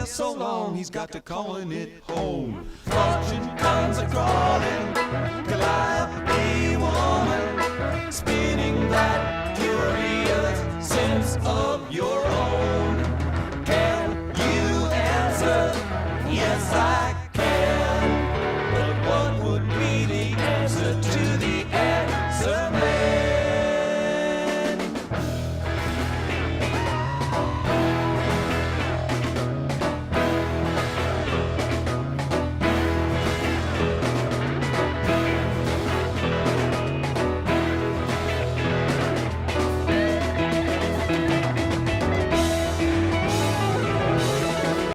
there so long, he's got to calling it home. Fortune comes a-crawling, Calliope woman, spinning that curious sense of your own. Can you answer? Yes, I can.